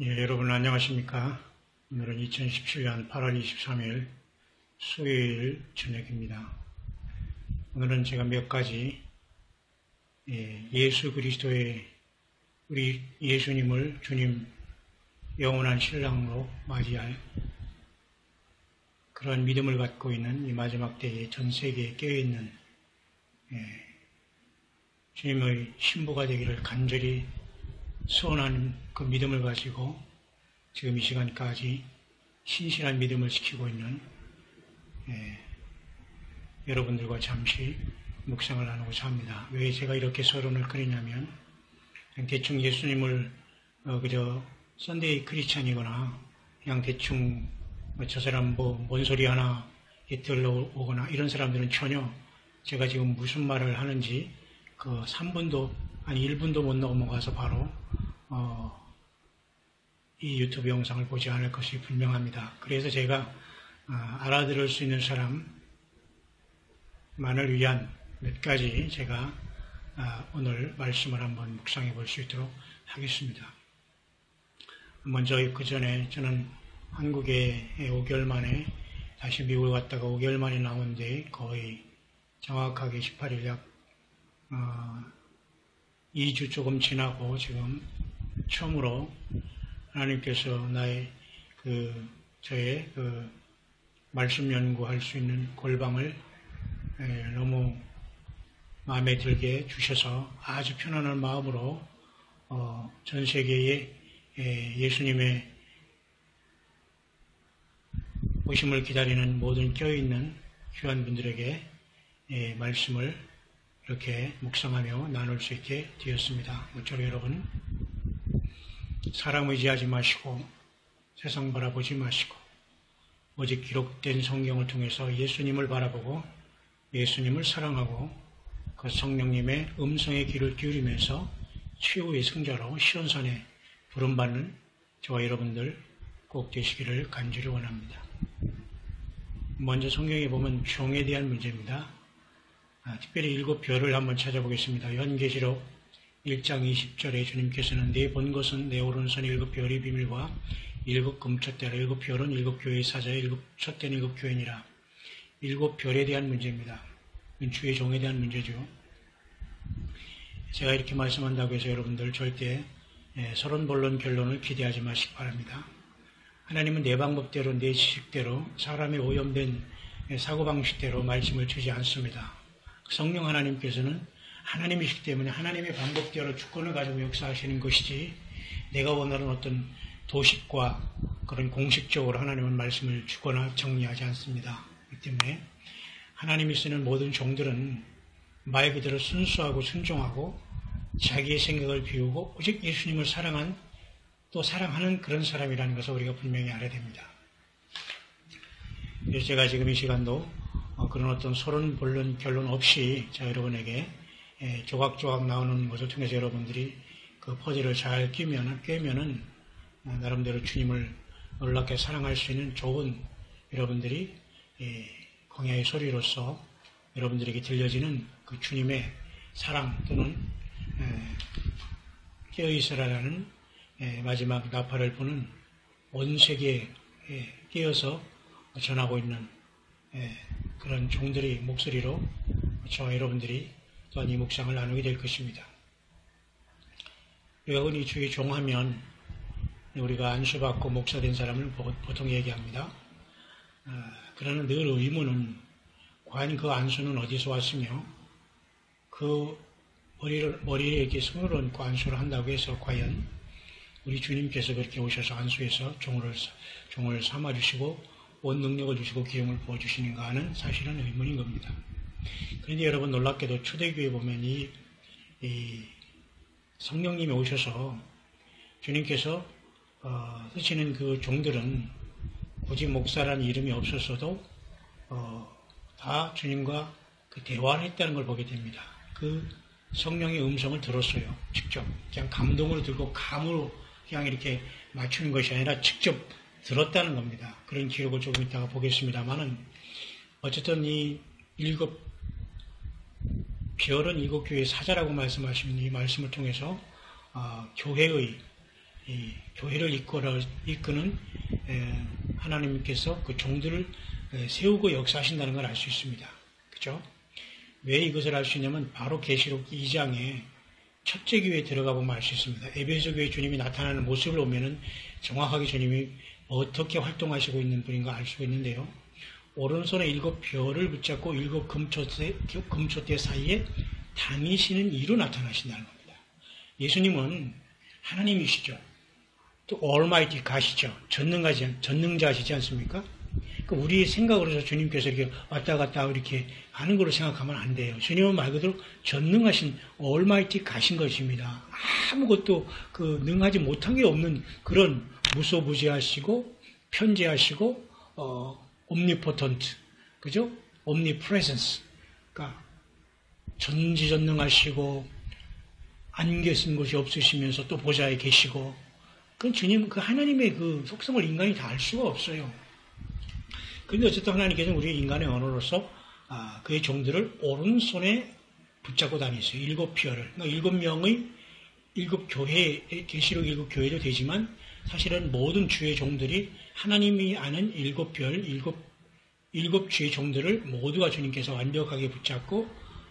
예, 여러분 안녕하십니까? 오늘은 2017년 8월 23일 수요일 저녁입니다. 오늘은 제가 몇 가지 예수 그리스도의 우리 예수님을 주님 영원한 신랑으로 맞이할 그런 믿음을 갖고 있는 이 마지막 때에 전 세계에 깨어있는 주님의 신부가 되기를 간절히 소원하는 그 믿음을 가지고 지금 이 시간까지 신실한 믿음을 지키고 있는 여러분들과 잠시 묵상을 나누고자 합니다. 왜 제가 이렇게 서론을 그리냐면 대충 예수님을 그저 썬데이 크리스찬이거나 그냥 대충 저 사람 뭔 소리 하나 들러오거나 이런 사람들은 전혀 제가 지금 무슨 말을 하는지 그 3분도 아니 1분도 못 넘어가서 바로 이 유튜브 영상을 보지 않을 것이 분명합니다. 그래서 제가 알아들을 수 있는 사람만을 위한 몇 가지 제가 오늘 말씀을 한번 묵상해 볼 수 있도록 하겠습니다. 먼저 그 전에 저는 한국에 5개월 만에 다시 미국에 갔다가 5개월 만에 나오는데 거의 정확하게 18일 약 2주 조금 지나고 지금 처음으로 하나님께서 저의 말씀 연구할 수 있는 골방을 너무 마음에 들게 주셔서 아주 편안한 마음으로 전 세계에 예수님의 오심을 기다리는 모든 껴있는 귀한 분들에게 말씀을 이렇게 묵상하며 나눌 수 있게 되었습니다. 모쪼록 여러분 사람 의지하지 마시고 세상 바라보지 마시고 오직 기록된 성경을 통해서 예수님을 바라보고 예수님을 사랑하고 그 성령님의 음성의 귀를 기울이면서 최후의 승자로 시온산에 부름받는 저와 여러분들 꼭 되시기를 간절히 원합니다. 먼저 성경에 보면 종에 대한 문제입니다. 특별히 7별을 한번 찾아보겠습니다. 요한계시록 1장 20절에 주님께서는 내 본 것은 내 오른손 7별의 비밀과 7금촛대라. 7별은 7교회의 사자의 7촛대는 7교회니라. 7별에 대한 문제입니다. 주의 종에 대한 문제죠. 제가 이렇게 말씀한다고 해서 여러분들 절대 서론본론 결론을 기대하지 마시기 바랍니다. 하나님은 내 방법대로 내 지식대로 사람의 오염된 사고방식대로 말씀을 주지 않습니다. 성령 하나님께서는 하나님이시기 때문에 하나님의 방법대로 주권을 가지고 역사하시는 것이지 내가 원하는 어떤 도식과 그런 공식적으로 하나님은 말씀을 주거나 정리하지 않습니다. 그렇기 때문에 하나님이 쓰는 모든 종들은 말 그대로 순수하고 순종하고 자기의 생각을 비우고 오직 예수님을 사랑한 또 사랑하는 그런 사람이라는 것을 우리가 분명히 알아야 됩니다. 그래서 제가 지금 이 시간도 그런 어떤 서론, 본론, 결론 없이 자 여러분에게 조각조각 나오는 것을 통해서 여러분들이 그 퍼즐을 잘 꿰면은 나름대로 주님을 놀랍게 사랑할 수 있는 좋은 여러분들이 광야의 소리로서 여러분들에게 들려지는 그 주님의 사랑 또는 깨어있으라라는 마지막 나팔을 부는 온 세계에 깨어서 전하고 있는 그런 종들의 목소리로 저와 여러분들이 또한 이 묵상을 나누게 될 것입니다. 우리가 흔히 주의 종하면 우리가 안수받고 목사된 사람을 보통 얘기합니다. 그러나 늘 의문은 과연 그 안수는 어디서 왔으며 그 머리에 이렇게 손을 얹고 안수를 한다고 해서 과연 우리 주님께서 그렇게 오셔서 안수해서 종을 삼아주시고 온 능력을 주시고 기용을 부어주시는가 하는 사실은 의문인 겁니다. 그런데 여러분 놀랍게도 초대교회에 보면 이 성령님이 오셔서 주님께서 쓰시는 그 종들은 굳이 목사라는 이름이 없었어도 다 주님과 그 대화를 했다는 걸 보게 됩니다. 그 성령의 음성을 들었어요. 직접 그냥 감동으로 들고 감으로 그냥 이렇게 맞추는 것이 아니라 직접 들었다는 겁니다. 그런 기록을 조금 이따가 보겠습니다만은 어쨌든 이 7별은 7교회의 사자라고 말씀하시는 이 말씀을 통해서 교회의 교회를 이끄는 하나님께서 그 종들을 세우고 역사하신다는 걸 알 수 있습니다. 그죠? 왜 이것을 알 수 있냐면 바로 계시록 2장에 첫째 교회에 들어가 보면 알 수 있습니다. 에베소 교회 주님이 나타나는 모습을 보면은 정확하게 주님이 어떻게 활동하시고 있는 분인가 알 수 있는데요. 오른손에 7 별을 붙잡고 7 금초대 사이에 다니시는 이로 나타나신다는 겁니다. 예수님은 하나님이시죠. 또 Almighty 가시죠. 전능자시지 않습니까? 그러니까 우리의 생각으로서 주님께서 이렇게 왔다 갔다 이렇게 하는 걸로 생각하면 안 돼요. 주님은 말 그대로 전능하신 Almighty 가신 것입니다. 아무것도 능하지 못한 게 없는 그런 무소부지하시고 편재하시고 omnipotent, 그죠? omnipresence, 그러니까 전지전능하시고 안 계신 곳이 없으시면서 또 보좌에 계시고, 그 주님, 그 하나님의 그 속성을 인간이 다 알 수가 없어요. 그런데 어쨌든 하나님께서는 우리 인간의 언어로서 그의 종들을 오른손에 붙잡고 다니세요. 7 별을. 그러니까 7명의 7교회, 계시록 7교회도 되지만 사실은 모든 주의 종들이 하나님이 아는 7별, 7 주의 종들을 모두가 주님께서 완벽하게 붙잡고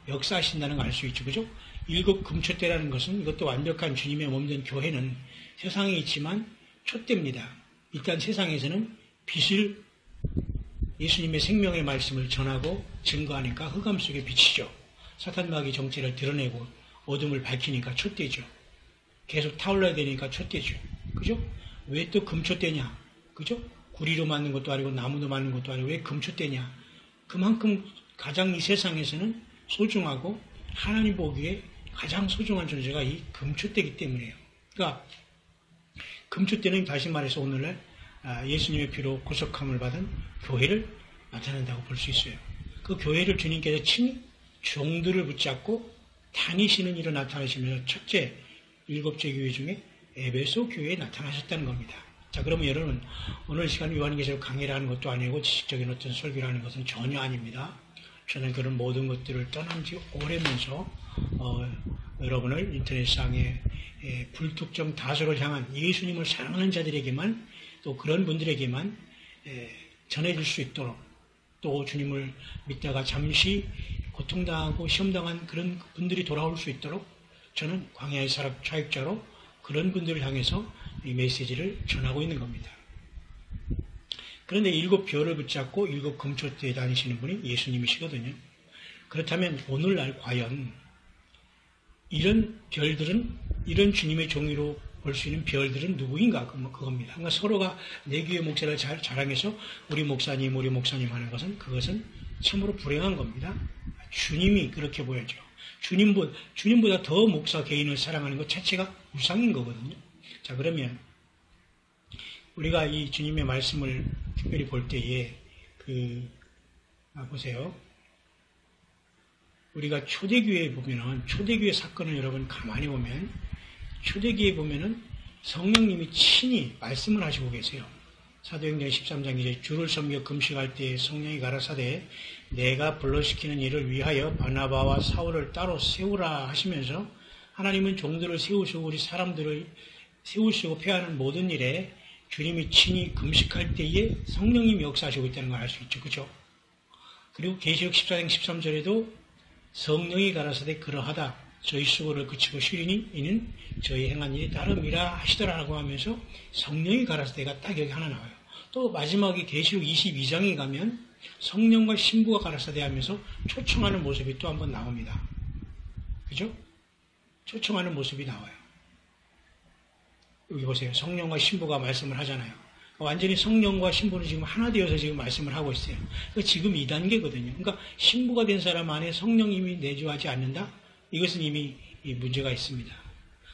역사하신다는 걸 알 수 있죠. 그죠? 7 금초대라는 것은 이것도 완벽한 주님의 몸된 교회는 세상에 있지만 촛대입니다. 일단 세상에서는 빛을 예수님의 생명의 말씀을 전하고 증거하니까 흑암 속에 비치죠. 사탄마귀 정체를 드러내고 어둠을 밝히니까 촛대죠. 계속 타올라야 되니까 촛대죠. 그죠? 왜 또 금초대냐? 그죠? 구리로 만든 것도 아니고 나무로 만든 것도 아니고 왜 금초대냐? 그만큼 가장 이 세상에서는 소중하고 하나님 보기에 가장 소중한 존재가 이 금초대이기 때문이에요. 그러니까 금초대는 다시 말해서 오늘날 예수님의 피로 구속함을 받은 교회를 나타낸다고 볼 수 있어요. 그 교회를 주님께서 친히 종들을 붙잡고 다니시는 일을 나타내시면서 첫째 7째 교회 중에 에베소 교회에 나타나셨다는 겁니다. 자, 그러면 여러분 오늘 시간 요한계시록 강의를 하는 것도 아니고 지식적인 어떤 설교를 하는 것은 전혀 아닙니다. 저는 그런 모든 것들을 떠난 지 오래면서 여러분을 인터넷상에 불특정 다수를 향한 예수님을 사랑하는 자들에게만 또 그런 분들에게만 전해질 수 있도록 또 주님을 믿다가 잠시 고통당하고 시험당한 그런 분들이 돌아올 수 있도록 저는 광야의 사람 차익자로 그런 분들을 향해서 이 메시지를 전하고 있는 겁니다. 그런데 7 별을 붙잡고 7 금초대에 다니시는 분이 예수님이시거든요. 그렇다면 오늘날 과연 이런 별들은 이런 주님의 종이로 볼 수 있는 별들은 누구인가? 그겁니다. 그러니까 서로가 내 교회 목사를 자랑해서 우리 목사님 하는 것은 그것은 참으로 불행한 겁니다. 주님이 그렇게 보여줘. 주님보다 더 목사 개인을 사랑하는 것 자체가 우상인 거거든요. 자, 그러면 우리가 이 주님의 말씀을 특별히 볼 때에 보세요. 우리가 초대교회에 보면은 초대교회 사건을 여러분 가만히 보면 초대교회에 보면은 성령님이 친히 말씀을 하시고 계세요. 사도행전 13장 이제 주를 섬겨 금식할 때 성령이 가라사대 내가 불러시키는 일을 위하여 바나바와 사울을 따로 세우라 하시면서 하나님은 종들을 세우시고 우리 사람들을 세우시고 폐하는 모든 일에 주님이 친히 금식할 때에 성령님이 역사하시고 있다는 걸 알 수 있죠. 그죠? 그리고 계시록 14장 13절에도 성령이 가라사대 그러하다. 저희 수고를 그치고 쉬리니 이는 저희 행한 일이 따름이라 하시더라라고 하면서 성령이 가라사대가 딱 여기 하나 나와요. 또 마지막에 계시록 22장에 가면 성령과 신부가 가라사대 하면서 초청하는 모습이 또 한번 나옵니다. 그죠? 초청하는 모습이 나와요. 여기 보세요. 성령과 신부가 말씀을 하잖아요. 완전히 성령과 신부는 지금 하나 되어서 지금 말씀을 하고 있어요. 지금 2단계거든요. 그러니까 신부가 된 사람 안에 성령님이 내주하지 않는다? 이것은 이미 문제가 있습니다.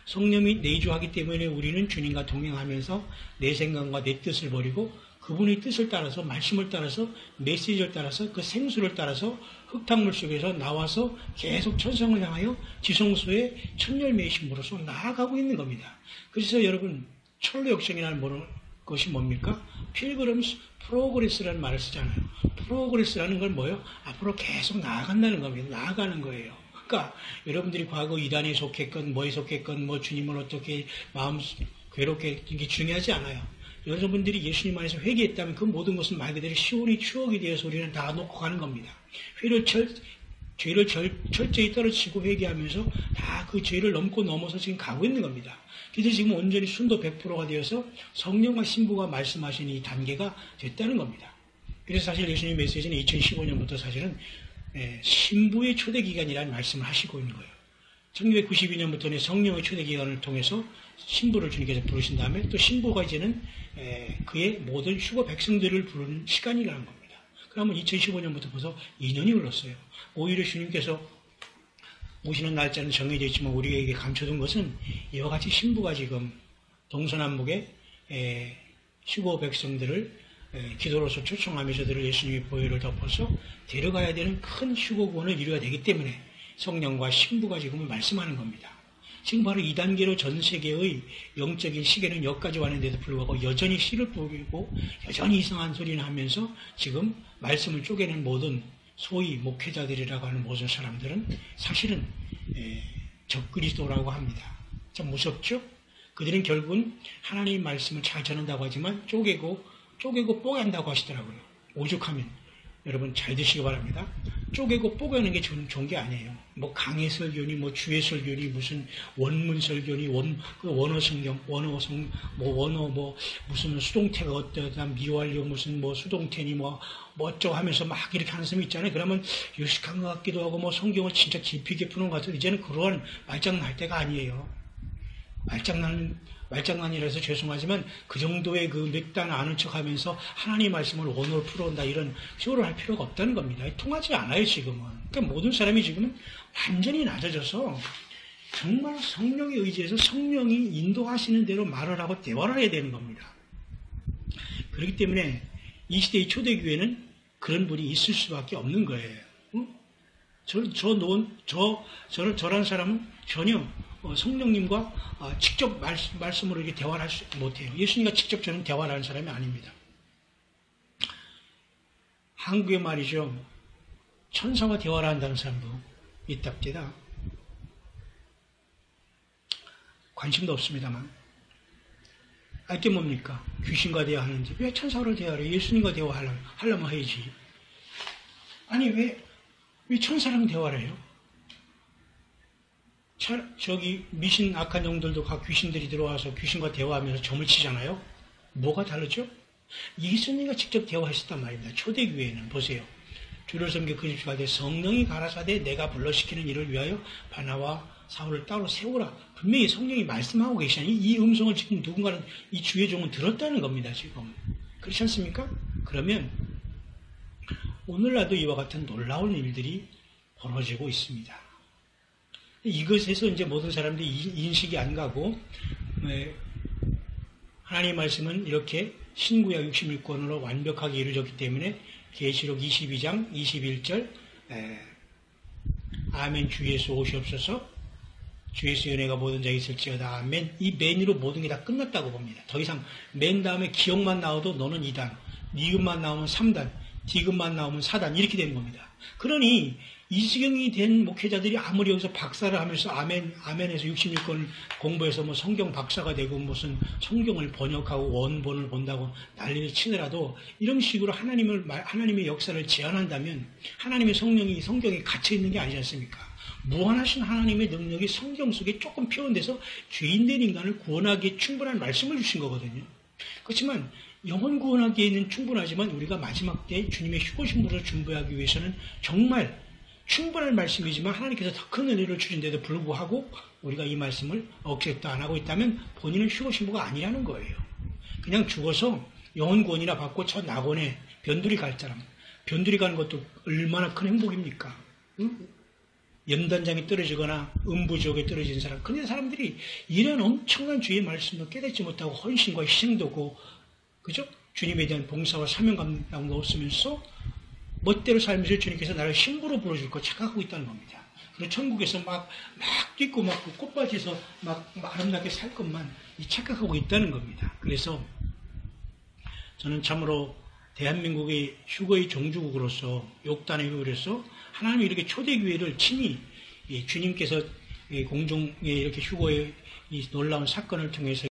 성령이 내주하기 때문에 우리는 주님과 동행하면서 내 생각과 내 뜻을 버리고 그분의 뜻을 따라서 말씀을 따라서 메시지를 따라서 그 생수를 따라서 흙탕물 속에서 나와서 계속 천성을 향하여 지성소의 첫열매의 신부로서 나아가고 있는 겁니다. 그래서 여러분 철로 역정이라는 것이 뭡니까? 필그럼스 프로그레스라는 말을 쓰잖아요. 프로그레스라는 건 뭐예요? 앞으로 계속 나아간다는 겁니다. 나아가는 거예요. 그러니까 여러분들이 과거 이단에 속했건 뭐에 속했건 뭐 주님을 어떻게 마음 괴롭게 이게 중요하지 않아요. 여러분들이 예수님 안에서 회개했다면 그 모든 것은 말 그대로 시온이 추억이 되어서 우리는 다 놓고 가는 겁니다. 죄를 철저히 떨어치고 회개하면서 다 그 죄를 넘어서 지금 가고 있는 겁니다. 그래서 지금 온전히 순도 100%가 되어서 성령과 신부가 말씀하신 이 단계가 됐다는 겁니다. 그래서 사실 예수님 메시지는 2015년부터 사실은 신부의 초대 기간이라는 말씀을 하시고 있는 거예요. 1992년부터는 성령의 초대 기간을 통해서 신부를 주님께서 부르신 다음에 또 신부가 이제는 그의 모든 휴거 백성들을 부르는 시간이라는 겁니다. 그러면 2015년부터 벌써 2년이 흘렀어요. 오히려 주님께서 오시는 날짜는 정해져 있지만 우리에게 감춰둔 것은 이와 같이 신부가 지금 동서남북의 휴거 백성들을 기도로서 초청하면서 들을 예수님의 보혈을 덮어서 데려가야 되는 큰 휴거 구원을 이루어야 되기 때문에 성령과 신부가 지금 말씀하는 겁니다. 지금 바로 이 단계로 전 세계의 영적인 시계는 여기까지 왔는데도 불구하고 여전히 씨를 뿌리고 여전히 이상한 소리를 하면서 지금 말씀을 쪼개는 모든 소위 목회자들이라고 하는 모든 사람들은 사실은 적그리스도라고 합니다. 참 무섭죠? 그들은 결국은 하나님의 말씀을 잘 전한다고 하지만 쪼개고 뽀개한다고 하시더라고요. 오죽하면 여러분 잘 드시기 바랍니다. 쪼개고 뽀개는 게 좋은 게 아니에요. 뭐 강해 설교니 뭐 주의 설교니 무슨 원문 설교니 원어 성경 무슨 수동태가 어떠다 미완료 무슨 뭐 수동태니 뭐 어쩌고 하면서 막 이렇게 하는 사람이 있잖아요. 그러면 유식한 것 같기도 하고 뭐 성경을 진짜 깊이 있게 푸는 것 같아요. 이제는 그러한 말장난 할 때가 아니에요. 말장난이라서 죄송하지만 그 정도의 그 맥단 아는 척 하면서 하나님 말씀을 원어로 풀어온다 이런 쇼를 할 필요가 없다는 겁니다. 통하지 않아요, 지금은. 그러니까 모든 사람이 지금은 완전히 낮아져서 정말 성령에 의지해서 성령이 인도하시는 대로 말을 하고 대화를 해야 되는 겁니다. 그렇기 때문에 이 시대의 초대교회는 그런 분이 있을 수밖에 없는 거예요. 저런 사람은 전혀 성령님과 직접 말씀으로 이렇게 대화를 할 수 못해요. 예수님과 직접 저는 대화를 하는 사람이 아닙니다. 한국에 말이죠. 천사와 대화를 한다는 사람도 있답니다. 관심도 없습니다만. 알게 뭡니까? 귀신과 대화하는지. 왜 천사로 대화를 해요? 예수님과 대화하려면 해야지. 아니, 왜 천사랑 대화를 해요? 저기 미신 악한 영들도 각 귀신들이 들어와서 귀신과 대화하면서 점을 치잖아요. 뭐가 다르죠? 예수님과 직접 대화하셨단 말입니다. 초대교회는 보세요. 주를 섬겨 그리스도가 돼 성령이 가라사대 내가 불러시키는 일을 위하여 바나와 사울을 따로 세우라. 분명히 성령이 말씀하고 계시니 이 음성을 지금 누군가는 이 주의 종은 들었다는 겁니다. 지금 그렇지 않습니까? 그러면 오늘날도 이와 같은 놀라운 일들이 벌어지고 있습니다. 이것에서 이제 모든 사람들이 인식이 안 가고 하나님의 말씀은 이렇게 신구약 66권으로 완벽하게 이루어졌기 때문에 계시록 22장 21절 아멘 주 예수 오시옵소서 주 예수 은혜가 모든 자에게 있을지어다 아멘 이 맨으로 모든 게 다 끝났다고 봅니다. 더 이상 맨 다음에 기억만 나와도 너는 2단 니귿만 나오면 3단 디귿만 나오면 4단 이렇게 되는 겁니다. 그러니 이지경이 된 목회자들이 아무리 여기서 박사를 하면서 아멘에서 66권 공부해서 뭐 성경 박사가 되고 무슨 성경을 번역하고 원본을 본다고 난리를 치더라도 이런 식으로 하나님의 역사를 제안한다면 하나님의 성령이 성경에 갇혀 있는 게 아니지 않습니까? 무한하신 하나님의 능력이 성경 속에 조금 표현돼서 죄인된 인간을 구원하기에 충분한 말씀을 주신 거거든요. 그렇지만 영혼 구원하기에는 충분하지만 우리가 마지막 때 주님의 휴거신부를 준비하기 위해서는 정말 충분한 말씀이지만 하나님께서 더 큰 은혜를 주신데도 불구하고 우리가 이 말씀을 억셉트 안 하고 있다면 본인은 휴거신부가 아니라는 거예요. 그냥 죽어서 영혼 구원이나 받고 저 낙원에 변두리 갈 사람. 변두리 가는 것도 얼마나 큰 행복입니까? 응? 연단장에 떨어지거나 음부지옥에 떨어진 사람. 그런데 사람들이 이런 엄청난 주의 말씀도 깨닫지 못하고 헌신과 희생도 없고 그죠? 주님에 대한 봉사와 사명감도 없으면서 멋대로 살면서 주님께서 나를 신부로 불러줄 거 착각하고 있다는 겁니다. 그리고 천국에서 막 뛰고 막 꽃밭에서 막 아름답게 살 것만 착각하고 있다는 겁니다. 그래서 저는 참으로 대한민국의 휴거의 종주국으로서 욕단의 휴거로서 하나님이 이렇게 초대교회를 친히 주님께서 공중에 이렇게 휴거의 이 놀라운 사건을 통해서